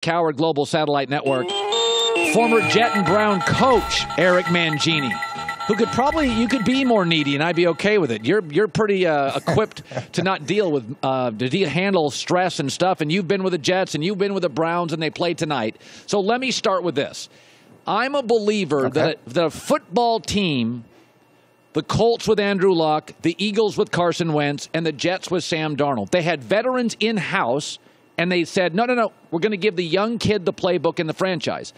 Cowherd Global Satellite Network. Former Jet and Brown coach Eric Mangini, who you could be more needy and I'd be okay with it. You're pretty equipped to not deal with handle stress and stuff, and you've been with the Jets and you've been with the Browns and they play tonight. So let me start with this. I'm a believer that a football team, the Colts with Andrew Luck, the Eagles with Carson Wentz, and the Jets with Sam Darnold, they had veterans in-house, and they said, no, we're going to give the young kid the playbook in the franchise.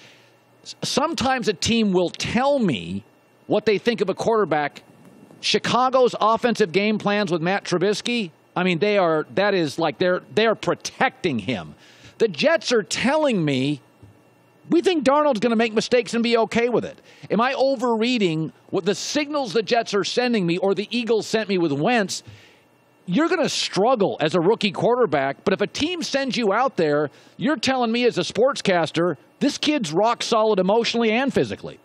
Sometimes a team will tell me what they think of a quarterback. Chicago's offensive game plans with Matt Trubisky, I mean, they're protecting him. The Jets are telling me, we think Darnold's going to make mistakes and be okay with it. Am I overreading what the signals the Jets are sending me or the Eagles sent me with Wentz? You're going to struggle as a rookie quarterback, but if a team sends you out there, you're telling me as a sportscaster, this kid's rock solid emotionally and physically.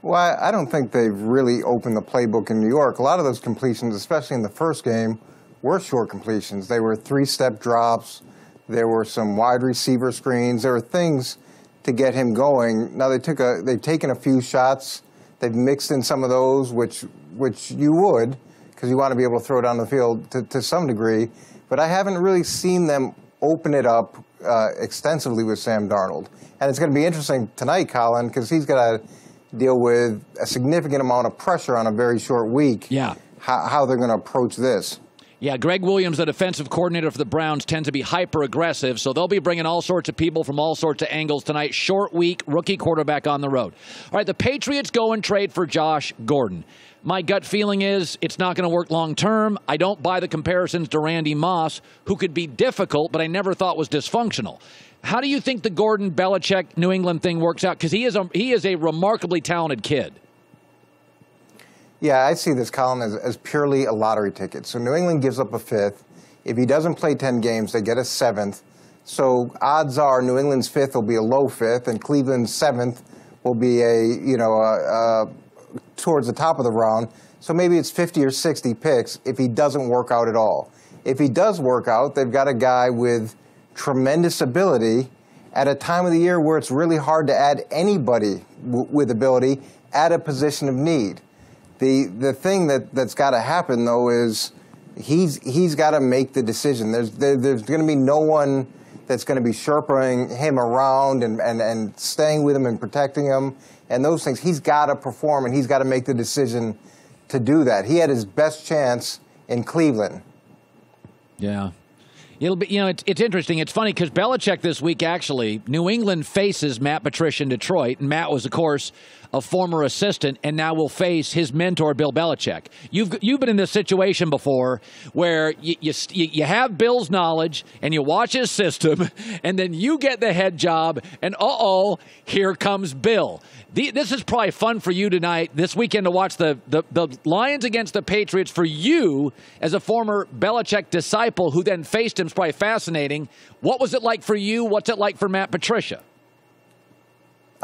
Well, I don't think they've really opened the playbook in New York. A lot of those completions, especially in the first game, were short completions. They were three-step drops. There were some wide receiver screens. There were things to get him going. Now, they've taken a few shots. They've mixed in some of those, which you would, because you want to be able to throw it down the field to some degree. But I haven't really seen them open it up extensively with Sam Darnold. And it's going to be interesting tonight, Colin, because he's got to deal with a significant amount of pressure on a very short week. Yeah. How they're going to approach this. Yeah, Greg Williams, the defensive coordinator for the Browns, tends to be hyper-aggressive, so they'll be bringing all sorts of people from all sorts of angles tonight. Short week, rookie quarterback on the road. All right, the Patriots go and trade for Josh Gordon. My gut feeling is it's not going to work long-term. I don't buy the comparisons to Randy Moss, who could be difficult, but I never thought was dysfunctional. How do you think the Gordon-Belichick New England thing works out? Because he is a remarkably talented kid. Yeah, I see this, Colin, as purely a lottery ticket. So New England gives up a fifth. If he doesn't play 10 games, they get a seventh. So odds are New England's fifth will be a low fifth, and Cleveland's seventh will be towards the top of the round. So maybe it's 50 or 60 picks if he doesn't work out at all. If he does work out, they've got a guy with tremendous ability at a time of the year where it's really hard to add anybody with ability at a position of need. The thing that's got to happen, though, is he's got to make the decision. There's going to be no one that's going to be sherping him around and staying with him and protecting him and those things. He's got to perform, and he's got to make the decision to do that. He had his best chance in Cleveland. Yeah. It'll be, it's interesting. It's funny because Belichick this week, actually, New England faces Matt Patricia in Detroit. And Matt was, of course, a former assistant and now will face his mentor, Bill Belichick. You've been in this situation before where you have Bill's knowledge and you watch his system and then you get the head job and, here comes Bill. This is probably fun for you tonight, this weekend, to watch the Lions against the Patriots. For you, as a former Belichick disciple who then faced him, is probably fascinating. What was it like for you? What's it like for Matt Patricia?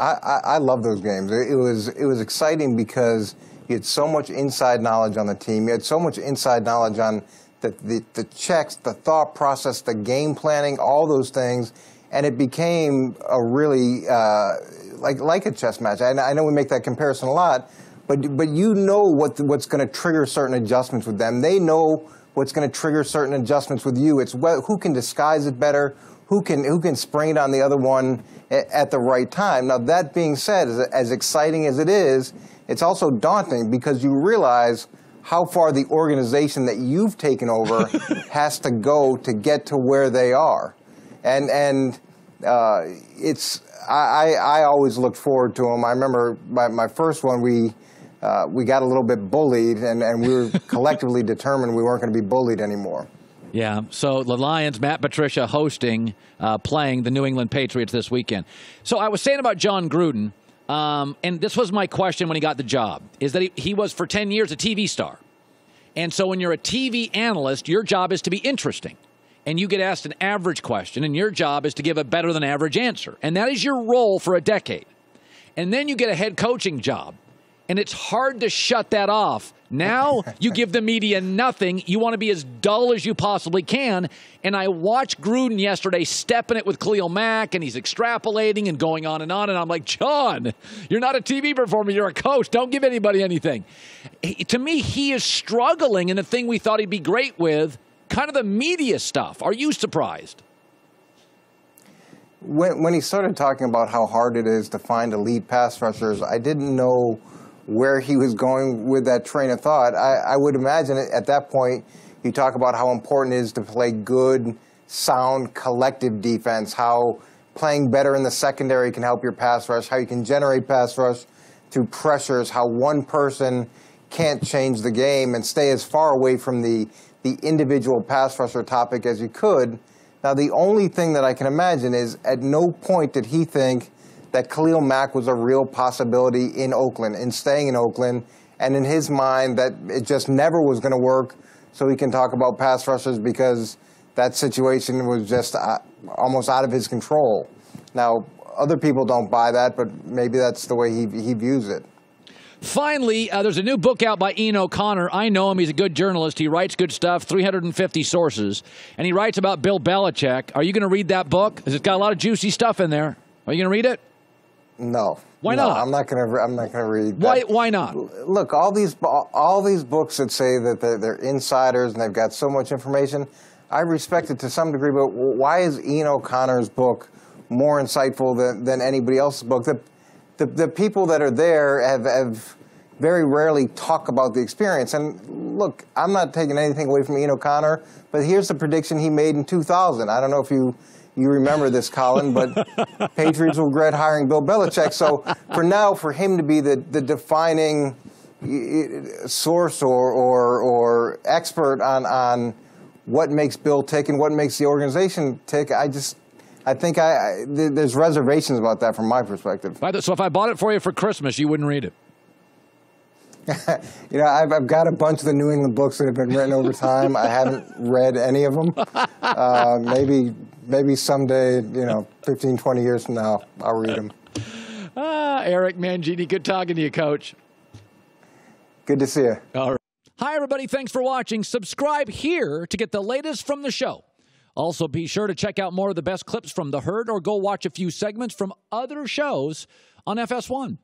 I love those games. It was exciting because you had so much inside knowledge on the team. You had so much inside knowledge on the checks, the thought process, the game planning, all those things. And it became a really like a chess match. I know we make that comparison a lot, but you know what's going to trigger certain adjustments with them. They know what's going to trigger certain adjustments with you. It's who can disguise it better, who can spring it on the other one at the right time. Now, that being said, as exciting as it is, it's also daunting because you realize how far the organization that you've taken over has to go to get to where they are. And I always looked forward to them. I remember my first one, we got a little bit bullied, and we were collectively determined we weren't going to be bullied anymore. Yeah, so the Lions, Matt Patricia hosting, playing the New England Patriots this weekend. So I was saying about Jon Gruden, and this was my question when he got the job, is that he was for 10 years a TV star. And so when you're a TV analyst, your job is to be interesting. And you get asked an average question, and your job is to give a better-than-average answer. And that is your role for a decade. And then you get a head coaching job. and it's hard to shut that off. Now you give the media nothing. You want to be as dull as you possibly can. And I watched Gruden yesterday stepping it with Khalil Mack, and he's extrapolating and going on. And I'm like, Jon, you're not a TV performer. You're a coach. Don't give anybody anything. To me, he is struggling in the thing we thought he'd be great with, kind of the media stuff. Are you surprised? When he started talking about how hard it is to find elite pass rushers, I didn't know where he was going with that train of thought. I would imagine at that point you talk about how important it is to play good, sound, collective defense, how playing better in the secondary can help your pass rush, how you can generate pass rush through pressures, how one person can't change the game, and stay as far away from the individual pass rusher topic as you could. Now, the only thing that I can imagine is at no point did he think that Khalil Mack was a real possibility in Oakland, in staying in Oakland, and in his mind that it just never was going to work, so he can talk about pass rushers because that situation was just almost out of his control. Now, other people don't buy that, but maybe that's the way he views it. Finally, there's a new book out by OConnor. I know him. He's a good journalist. He writes good stuff, 350 sources. And he writes about Bill Belichick. Are you going to read that book? Because it's got a lot of juicy stuff in there. Are you going to read it? No. Why not? I'm not going to read that. Why not? Look, all these books that say that they're insiders and they've got so much information, I respect it to some degree, but why is O'Connor's book more insightful than anybody else's book? The people that are there have very rarely talk about the experience. And look, I'm not taking anything away from O'Connor, but here's the prediction he made in 2000. I don't know if you remember this, Colin, but Patriots will regret hiring Bill Belichick. So for now, for him to be the defining source or expert on what makes Bill tick and what makes the organization tick, I think there's reservations about that from my perspective. So if I bought it for you for Christmas, you wouldn't read it? I've got a bunch of the New England books that have been written over time. I haven't read any of them. Maybe someday, 15, 20 years from now, I'll read them. Eric Mangini, good talking to you, Coach. Good to see you. All right. Hi, everybody. Thanks for watching. Subscribe here to get the latest from the show. Also, be sure to check out more of the best clips from The Herd or go watch a few segments from other shows on FS1.